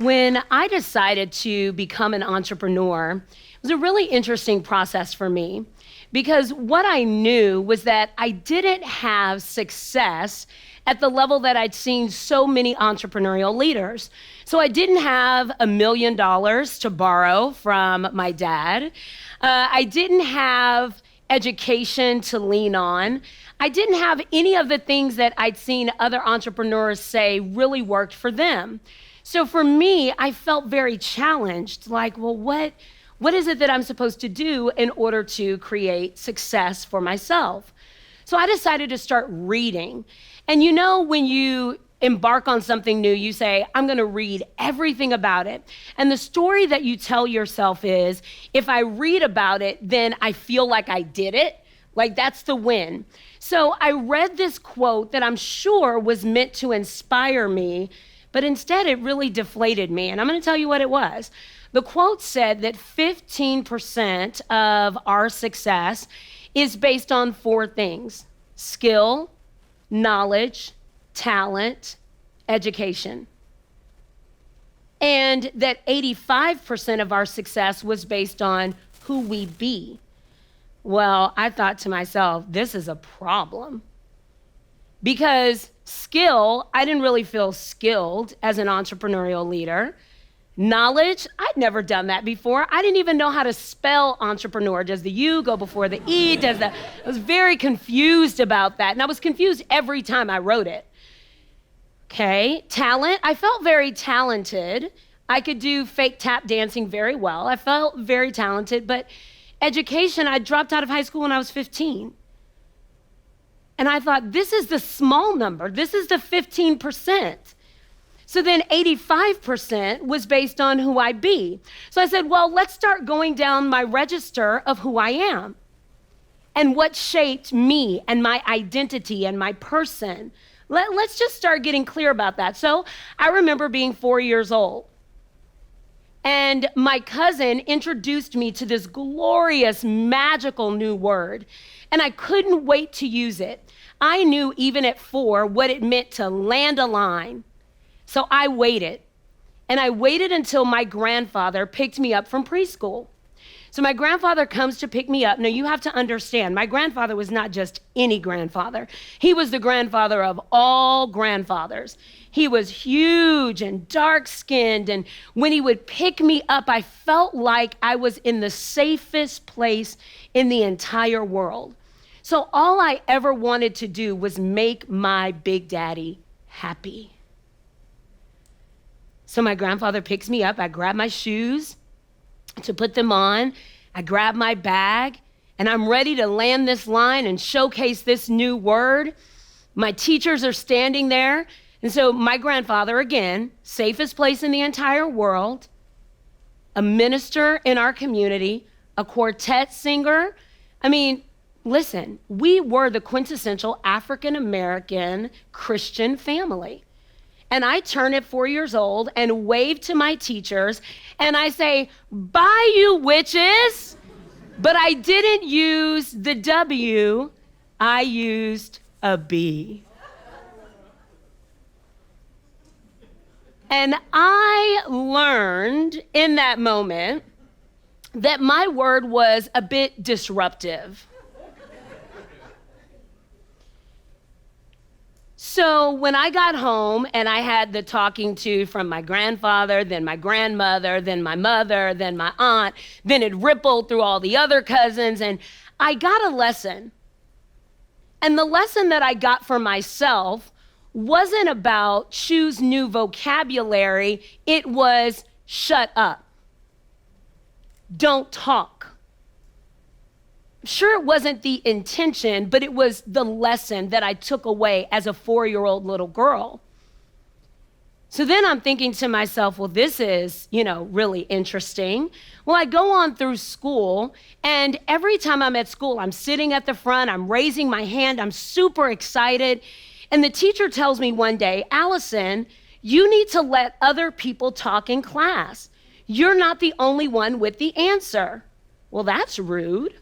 When I decided to become an entrepreneur, it was a really interesting process for me because what I knew was that I didn't have success at the level that I'd seen so many entrepreneurial leaders. So I didn't have $1 million to borrow from my dad. I didn't have education to lean on. I didn't have any of the things that I'd seen other entrepreneurs say really worked for them. So for me, I felt very challenged, like, well, what is it that I'm supposed to do in order to create success for myself? So I decided to start reading. And you know, when you embark on something new, you say, I'm gonna read everything about it. And the story that you tell yourself is, if I read about it, then I feel like I did it. Like that's the win. So I read this quote that I'm sure was meant to inspire me, but instead it really deflated me. And I'm gonna tell you what it was. The quote said that 15% of our success is based on 4 things: skill, knowledge, talent, education. And that 85% of our success was based on who we be. Well, I thought to myself, this is a problem. Because skill, I didn't really feel skilled as an entrepreneurial leader. Knowledge, I'd never done that before. I didn't even know how to spell entrepreneur. Does the U go before the E? I was very confused about that. And I was confused every time I wrote it. Okay, talent, I felt very talented. I could do fake tap dancing very well. I felt very talented, but education, I dropped out of high school when I was 15. And I thought, this is the small number. This is the 15%. So then 85% was based on who I be. So I said, well, let's start going down my register of who I am and what shaped me and my identity and my person. Let's just start getting clear about that. So I remember being 4 years old. And my cousin introduced me to this glorious, magical new word. And I couldn't wait to use it. I knew even at 4 what it meant to land a line. So I waited. And I waited until my grandfather picked me up from preschool. So my grandfather comes to pick me up. Now you have to understand, my grandfather was not just any grandfather. He was the grandfather of all grandfathers. He was huge and dark-skinned, and when he would pick me up, I felt like I was in the safest place in the entire world. So all I ever wanted to do was make my big daddy happy. So my grandfather picks me up. I grab my shoes to put them on. I grab my bag, and I'm ready to land this line and showcase this new word. My teachers are standing there. And so my grandfather, again, safest place in the entire world, a minister in our community, a quartet singer. I mean, listen, we were the quintessential African-American Christian family. And I turn at 4 years old and wave to my teachers, and I say, bye, you witches. But I didn't use the W, I used a B. And I learned in that moment that my word was a bit disruptive. So when I got home and I had the talking to from my grandfather, then my grandmother, then my mother, then my aunt, then it rippled through all the other cousins, and I got a lesson. And the lesson that I got for myself wasn't about choose new vocabulary, it was shut up. Don't talk. Sure, it wasn't the intention, but it was the lesson that I took away as a 4-year-old little girl. So then I'm thinking to myself, well, this is, really interesting. Well, I go on through school, and every time I'm at school, I'm sitting at the front, I'm raising my hand, I'm super excited. And the teacher tells me one day, Allyson, you need to let other people talk in class. You're not the only one with the answer. Well, that's rude.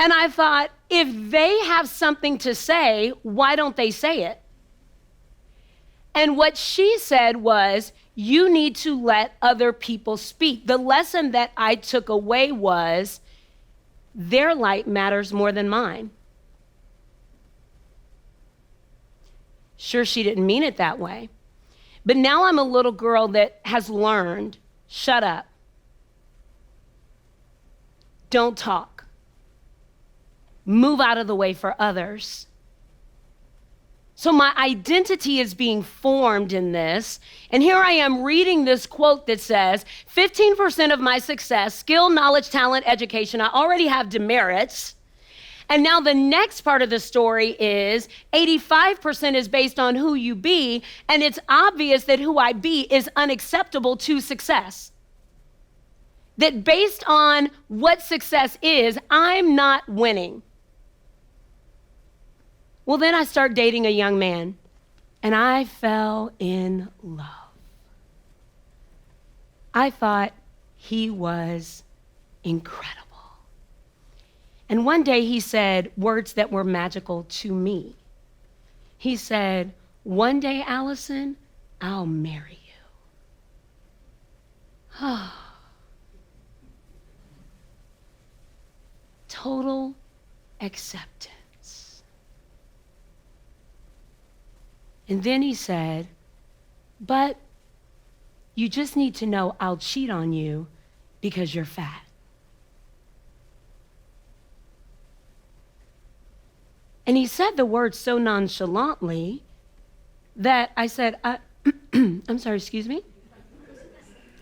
And I thought, if they have something to say, why don't they say it? And what she said was, you need to let other people speak. The lesson that I took away was, their light matters more than mine. Sure, she didn't mean it that way. But now I'm a little girl that has learned, shut up. Don't talk. Move out of the way for others. So my identity is being formed in this. And here I am reading this quote that says, 15% of my success, skill, knowledge, talent, education, I already have demerits. And now the next part of the story is 85% is based on who you be, and it's obvious that who I be is unacceptable to success. That based on what success is, I'm not winning. Well, then I start dating a young man, and I fell in love. I thought he was incredible. And one day he said words that were magical to me. He said, one day, Allyson, I'll marry you. Total acceptance. And then he said, but you just need to know I'll cheat on you because you're fat. And he said the words so nonchalantly that I said, I'm sorry, excuse me?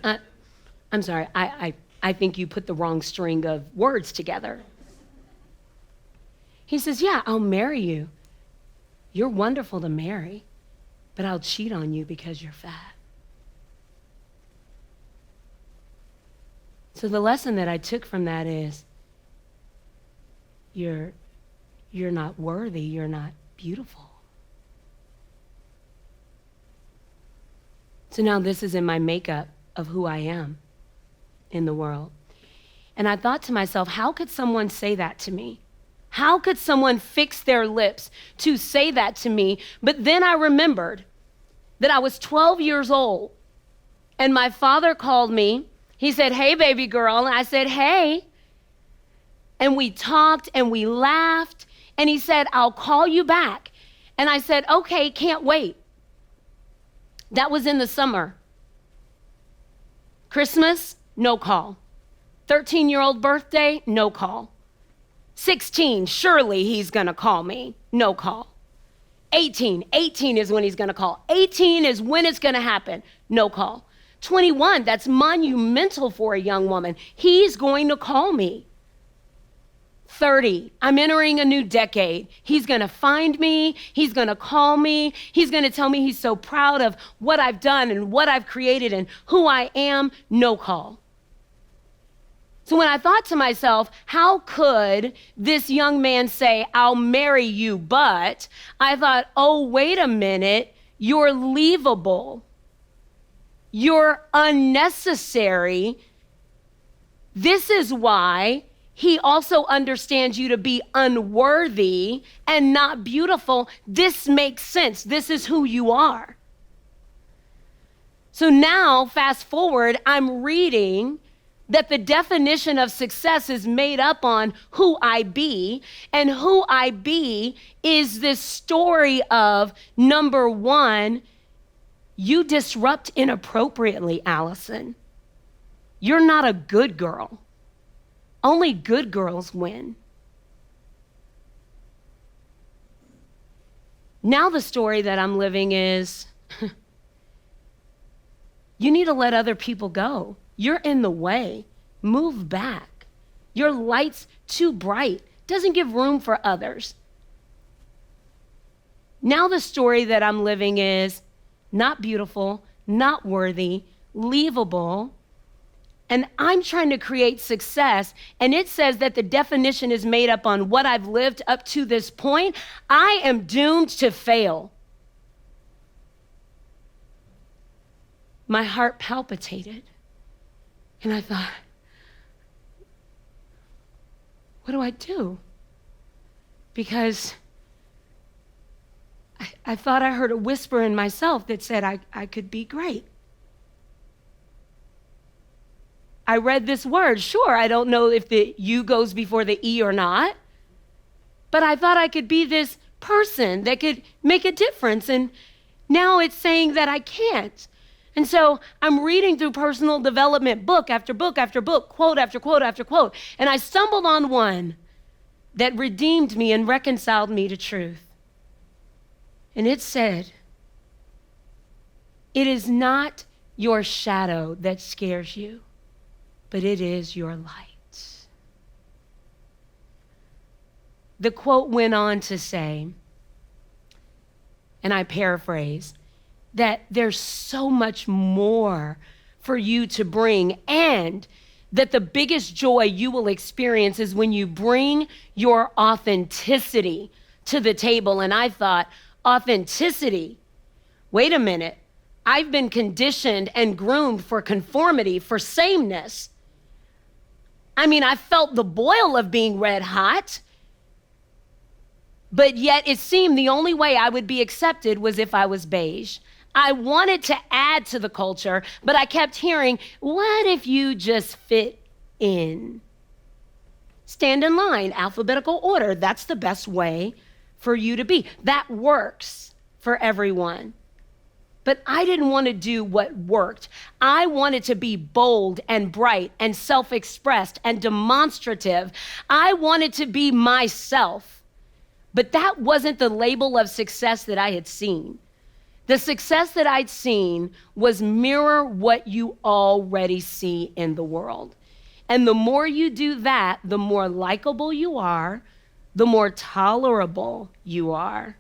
I'm sorry, I think you put the wrong string of words together. He says, yeah, I'll marry you. You're wonderful to marry, but I'll cheat on you because you're fat. So the lesson that I took from that is, you're not worthy, you're not beautiful. So now this is in my makeup of who I am in the world. And I thought to myself, how could someone say that to me? How could someone fix their lips to say that to me? But then I remembered that I was 12 years old and my father called me. He said, hey, baby girl. And I said, hey. And we talked and we laughed. And he said, I'll call you back. And I said, okay, can't wait. That was in the summer. Christmas, no call. 13-year-old birthday, no call. 16, surely he's gonna call me, no call. 18 is when he's gonna call. 18 is when it's gonna happen, no call. 21, that's monumental for a young woman. He's going to call me. 30, I'm entering a new decade. He's gonna find me, he's gonna call me, he's gonna tell me he's so proud of what I've done and what I've created and who I am, no call. So when I thought to myself, how could this young man say, I'll marry you, but I thought, oh, wait a minute, you're leavable. You're unnecessary. This is why he also understands you to be unworthy and not beautiful. This makes sense. This is who you are. So now, fast forward, I'm reading that the definition of success is made up on who I be, and who I be is this story of, number one, you disrupt inappropriately, Allyson. You're not a good girl. Only good girls win. Now the story that I'm living is, you need to let other people go. You're in the way. Move back. Your light's too bright. Doesn't give room for others. Now the story that I'm living is not beautiful, not worthy, leavable, and I'm trying to create success, and it says that the definition is made up on what I've lived up to this point. I am doomed to fail. My heart palpitated. And I thought, what do I do? Because I thought I heard a whisper in myself that said I could be great. I read this word. Sure, I don't know if the U goes before the E or not, but I thought I could be this person that could make a difference. And now it's saying that I can't. And so I'm reading through personal development book after book after book, quote after quote after quote. And I stumbled on one that redeemed me and reconciled me to truth. And it said, it is not your shadow that scares you, but it is your light. The quote went on to say, and I paraphrase, that there's so much more for you to bring, and that the biggest joy you will experience is when you bring your authenticity to the table. And I thought, authenticity? Wait a minute. I've been conditioned and groomed for conformity, for sameness. I mean, I felt the boil of being red hot, but yet it seemed the only way I would be accepted was if I was beige. I wanted to add to the culture, but I kept hearing, what if you just fit in? Stand in line, alphabetical order. That's the best way for you to be. That works for everyone. But I didn't want to do what worked. I wanted to be bold and bright and self-expressed and demonstrative. I wanted to be myself. But that wasn't the label of success that I had seen. The success that I'd seen was mirror what you already see in the world. And the more you do that, the more likable you are, the more tolerable you are,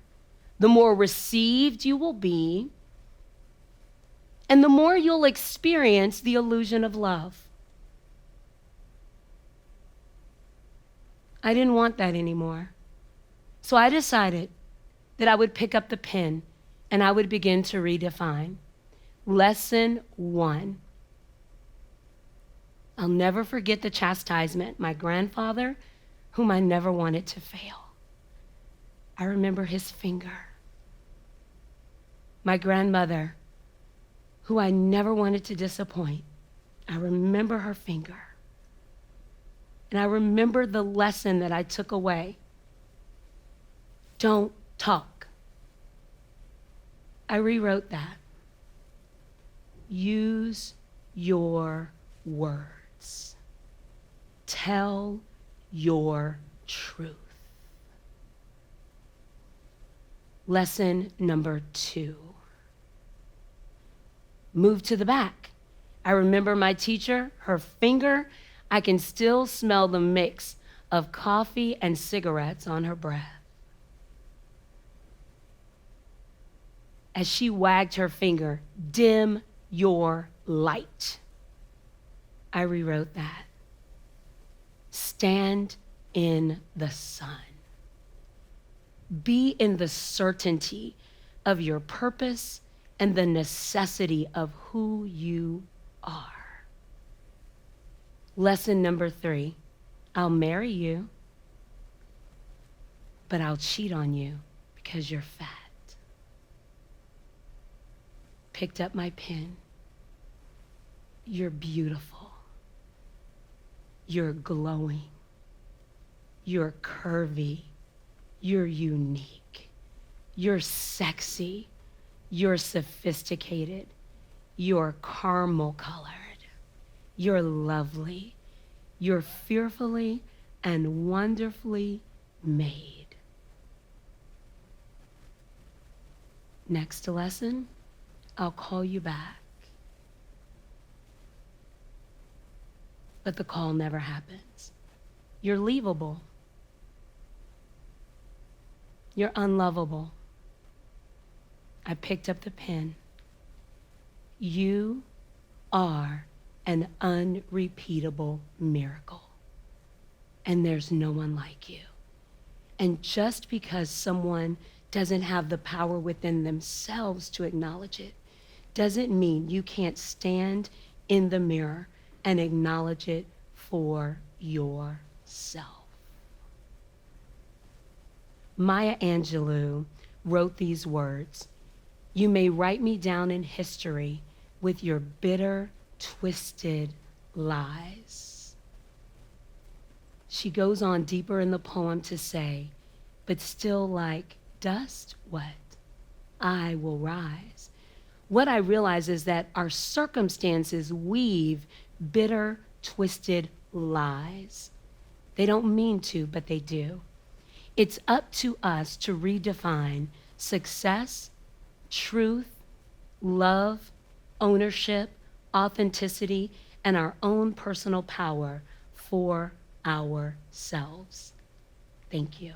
the more received you will be, and the more you'll experience the illusion of love. I didn't want that anymore. So I decided that I would pick up the pen and I would begin to redefine. Lesson 1. I'll never forget the chastisement. My grandfather, whom I never wanted to fail. I remember his finger. My grandmother, who I never wanted to disappoint. I remember her finger. And I remember the lesson that I took away. Don't talk. I rewrote that. Use your words. Tell your truth. Lesson number 2. Move to the back. I remember my teacher, her finger, I can still smell the mix of coffee and cigarettes on her breath. As she wagged her finger, dim your light. I rewrote that. Stand in the sun. Be in the certainty of your purpose and the necessity of who you are. Lesson number 3, I'll marry you, but I'll cheat on you because you're fat. Picked up my pen. You're beautiful. You're glowing. You're curvy. You're unique. You're sexy. You're sophisticated. You're caramel colored. You're lovely. You're fearfully and wonderfully made. Next lesson, I'll call you back. But the call never happens. You're leavable. You're unlovable. I picked up the pen. You are an unrepeatable miracle. And there's no one like you. And just because someone doesn't have the power within themselves to acknowledge it, doesn't mean you can't stand in the mirror and acknowledge it for yourself. Maya Angelou wrote these words. You may write me down in history with your bitter, twisted lies. She goes on deeper in the poem to say, but still like dust, what? I will rise. What I realize is that our circumstances weave bitter, twisted lies. They don't mean to, but they do. It's up to us to redefine success, truth, love, ownership, authenticity, and our own personal power for ourselves. Thank you.